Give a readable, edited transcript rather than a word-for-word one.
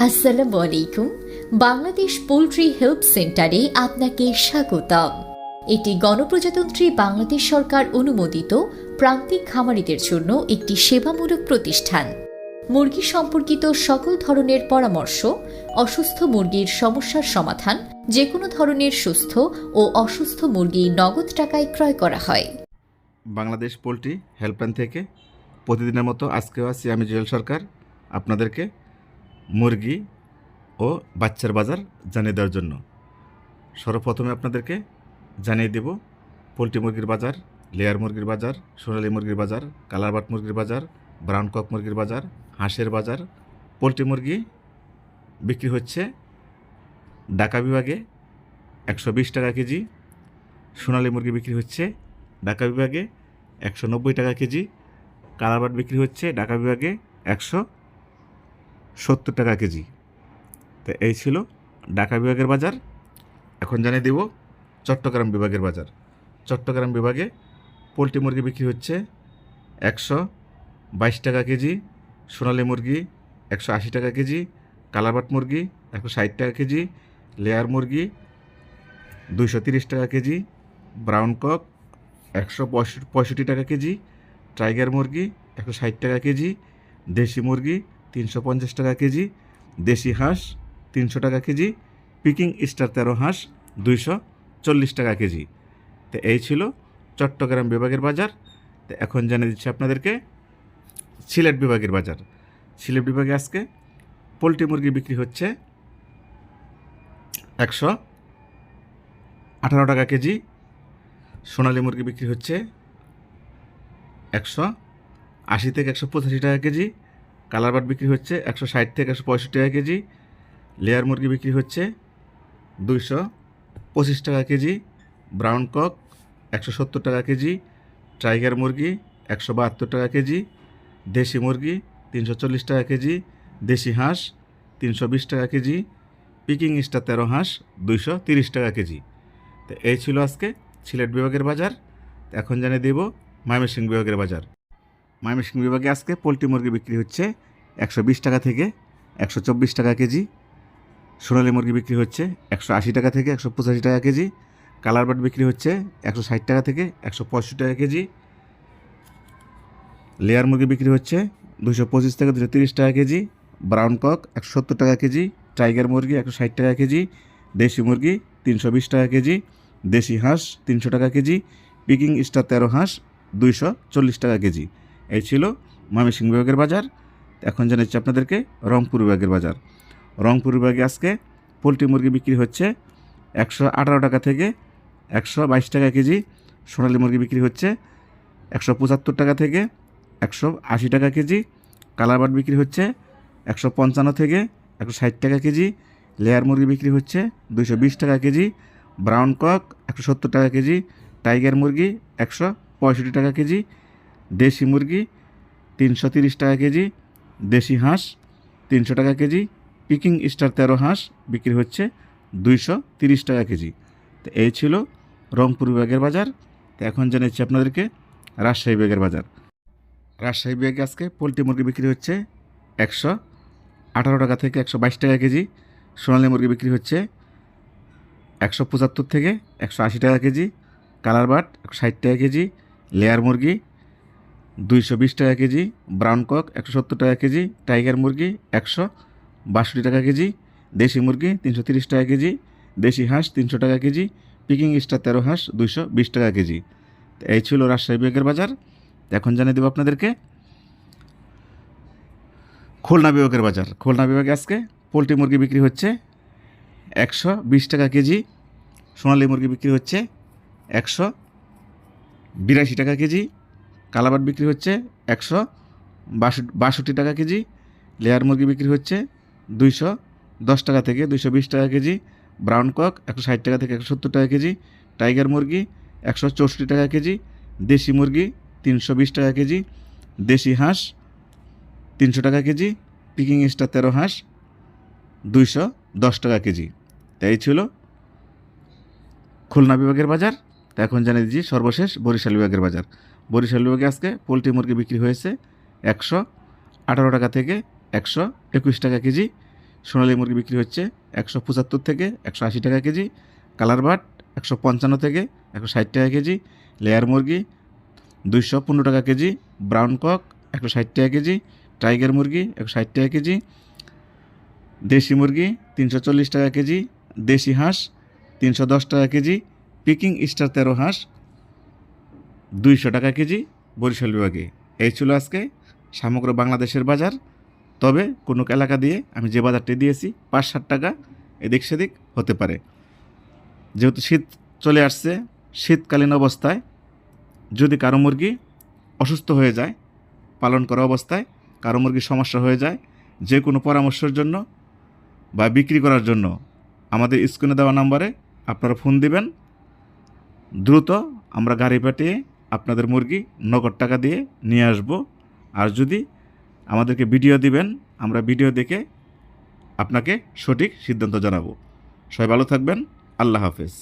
আসসালামু আলাইকুম। Bangladesh poultry help সেন্টারে আপনাকে স্বাগতম। এটি গণপ্রজাতন্ত্রী বাংলাদেশ সরকার অনুমোদিত প্রান্তিক খামারিদের জন্য একটি সেবামূলক প্রতিষ্ঠান। মুরগি সম্পর্কিত সকল ধরনের পরামর্শ, অসুস্থ মুরগির সমস্যার সমাধান, যে কোনো ধরনের সুস্থ ও অসুস্থ মুরগি নগদ টাকায় ক্রয় করা হয়। বাংলাদেশ পোলট্রি হেল্পলাইন থেকে প্রতিদিনের মতো আজকেও আছি আমি জুয়েল সরকার, আপনাদেরকে মুরগি ও বাচ্চার বাজার জানিয়ে দেওয়ার জন্য। সর্বপ্রথমে আপনাদেরকে জানিয়ে দেব পোলট্রি মুরগির বাজার, লেয়ার মুরগির বাজার, সোনালী মুরগির বাজার, কালারবাট মুরগির বাজার, ব্রাউন কক মুরগির বাজার, হাঁসের বাজার। পোলট্রি মুরগি বিক্রি হচ্ছে ঢাকা বিভাগে 120 টাকা কেজি, সোনালী মুরগি বিক্রি হচ্ছে ঢাকা বিভাগে 190 টাকা কেজি, কালারবাট বিক্রি হচ্ছে ঢাকা বিভাগে 170 টাকা কেজি। তো এই ছিল ঢাকা বিভাগের বাজার। এখন জানিয়ে দেব চট্টগ্রাম বিভাগের বাজার। চট্টগ্রাম বিভাগে পোলট্রি মুরগি বিক্রি হচ্ছে 122 টাকা কেজি, সোনালী মুরগি 180 টাকা কেজি, কালারবাট মুরগি 160 টাকা কেজি, লেয়ার মুরগি 230 টাকা কেজি, ব্রাউন কক 165 টাকা কেজি, টাইগার মুরগি 160 টাকা কেজি, দেশি মুরগি 350 টাকা কেজি, দেশি হাঁস 300 টাকা কেজি, পিকিং স্টার 13 হাঁস 240 টাকা কেজি। তো এই ছিল চট্টগ্রাম বিভাগের বাজার। তো এখন জানিয়ে দিচ্ছি আপনাদেরকে সিলেট বিভাগের বাজার। সিলেট বিভাগে আজকে পোলট্রি মুরগি বিক্রি হচ্ছে 118 টাকা কেজি, সোনালী মুরগি বিক্রি হচ্ছে 180 থেকে 185 টাকা কেজি, কালারবাট বিক্রি হচ্ছে 160 থেকে 165 টাকা কেজি, লেয়ার মুরগি বিক্রি হচ্ছে 225 টাকা কেজি, ব্রাউন কক 170 টাকা কেজি, টাইগার মুরগি 172 টাকা কেজি, দেশি মুরগি 340 টাকা কেজি, দেশি হাঁস 320 টাকা কেজি, পিকিং স্টার 13 হাঁস 230 টাকা কেজি। তো এই ছিল আজকে সিলেট বিভাগের বাজার। এখন জানিয়ে দেব ময়মনসিংহ বিভাগের বাজার। ময়মনসিংহ বিভাগে আজকে পোলট্রি মুরগি বিক্রি হচ্ছে 120 টাকা থেকে 124 টাকা কেজি, সোনালী মুরগি বিক্রি হচ্ছে 180 টাকা থেকে 185 টাকা কেজি, কালারবাট বিক্রি হচ্ছে 160 টাকা থেকে 165 টাকা কেজি, লেয়ার মুরগি বিক্রি হচ্ছে 225 থেকে 230 টাকা কেজি, ব্রাউন কক 170 টাকা কেজি, টাইগার মুরগি 160 টাকা কেজি, দেশি মুরগি 320 টাকা কেজি, দেশি হাঁস 300 টাকা কেজি, পিকিং স্টার 13 হাঁস 240 টাকা কেজি। এই ছিল ময়মনসিংহ বিভাগের বাজার। এখন জানাচ্ছি আপনাদেরকে রংপুর বিভাগের বাজার। রংপুর বিভাগে আজকে পোলট্রি মুরগি বিক্রি হচ্ছে 118 টাকা থেকে 122 টাকা কেজি, সোনালী মুরগি বিক্রি হচ্ছে 175 টাকা থেকে 180 টাকা কেজি, কালারবাট বিক্রি হচ্ছে 155 থেকে 160 টাকা কেজি, লেয়ার মুরগি বিক্রি হচ্ছে 220 টাকা কেজি, ব্রাউন কক 170 টাকা কেজি, টাইগার মুরগি 165 টাকা কেজি, দেশি মুরগি 330 টাকা কেজি, দেশি হাঁস 300 টাকা কেজি, পিকিং স্টার 13 হাঁস বিক্রি হচ্ছে 230 টাকা কেজি। তো এই ছিল রংপুর বিভাগের বাজার। তো এখন জানাচ্ছি আপনাদেরকে রাজশাহী বিভাগের বাজার। রাজশাহী বিভাগে আজকে পোলট্রি মুরগি বিক্রি হচ্ছে 118 টাকা থেকে 122 টাকা কেজি, সোনালী মুরগি বিক্রি হচ্ছে 175 থেকে 180 টাকা কেজি, কালারবাট 160 টাকা কেজি, লেয়ার মুরগি 220 টাকা কেজি, ব্রাউন কক 170 টাকা কেজি, টাইগার মুরগি 162 টাকা কেজি, দেশি মুরগি 330 টাকা কেজি, দেশি হাঁস 300 টাকা কেজি, পিকিং স্টার 13 হাঁস 220 টাকা কেজি। তো এই ছিল রাজশাহী বিভাগের বাজার। এখন জানিয়ে দেবো আপনাদেরকে খুলনা বিভাগের বাজার। খুলনা বিভাগে আজকে পোলট্রি মুরগি বিক্রি হচ্ছে 120 টাকা কেজি, সোনালী মুরগি বিক্রি হচ্ছে 182 টাকা কেজি, কালারবাট বিক্রি হচ্ছে 162 টাকা কেজি, লেয়ার মুরগি বিক্রি হচ্ছে 210 টাকা থেকে 220 টাকা কেজি, ব্রাউন কক 160 টাকা থেকে 170 টাকা কেজি, টাইগার মুরগি 164 টাকা কেজি, দেশি মুরগি 320 টাকা কেজি, দেশি হাঁস 300 টাকা কেজি, পিকিং স্টার 13 হাঁস 210 টাকা কেজি। তাই ছিল খুলনা বিভাগের বাজার। তো এখন জানিয়ে দিচ্ছি সর্বশেষ বরিশাল বিভাগের বাজার। বরিশাল বিভাগে আজকে পোলট্রি মুরগি বিক্রি হয়েছে 118 টাকা থেকে 121 টাকা কেজি, সোনালী মুরগি বিক্রি হচ্ছে 175 থেকে 180 টাকা কেজি, কালার বাট 155 থেকে 160 টাকা কেজি, লেয়ার মুরগি 215 টাকা কেজি, ব্রাউন কক 160 টাকা কেজি, টাইগার মুরগি 160 টাকা কেজি, দেশি মুরগি 340 টাকা কেজি, দেশি হাঁস 310 টাকা কেজি, পিকিং স্টার 13 হাঁস 200 টাকা কেজি বরিশাল বিভাগে। এই ছিল আজকে সমগ্র বাংলাদেশের বাজার। তবে কোনো এলাকা দিয়ে আমি যে বাজারটি দিয়েছি 5-7 টাকা এদিক সেদিক হতে পারে। যেহেতু শীত চলে আসছে, শীতকালীন অবস্থায় যদি কারো মুরগি অসুস্থ হয়ে যায়, পালন করা অবস্থায় কারো মুরগির সমস্যা হয়ে যায়, যে কোনো পরামর্শের জন্য বা বিক্রি করার জন্য আমাদের স্ক্রিনে দেওয়া নাম্বারে আপনারা ফোন দিবেন। দ্রুত আমরা গাড়ি পাঠিয়ে আপনাদের মুরগি নগদ টাকা দিয়ে নিয়ে আসব। আর যদি আমাদেরকে ভিডিও দিবেন, আমরা ভিডিও দেখে আপনাকে সঠিক সিদ্ধান্ত জানাবো। সবাই ভালো থাকবেন। আল্লাহ হাফেজ।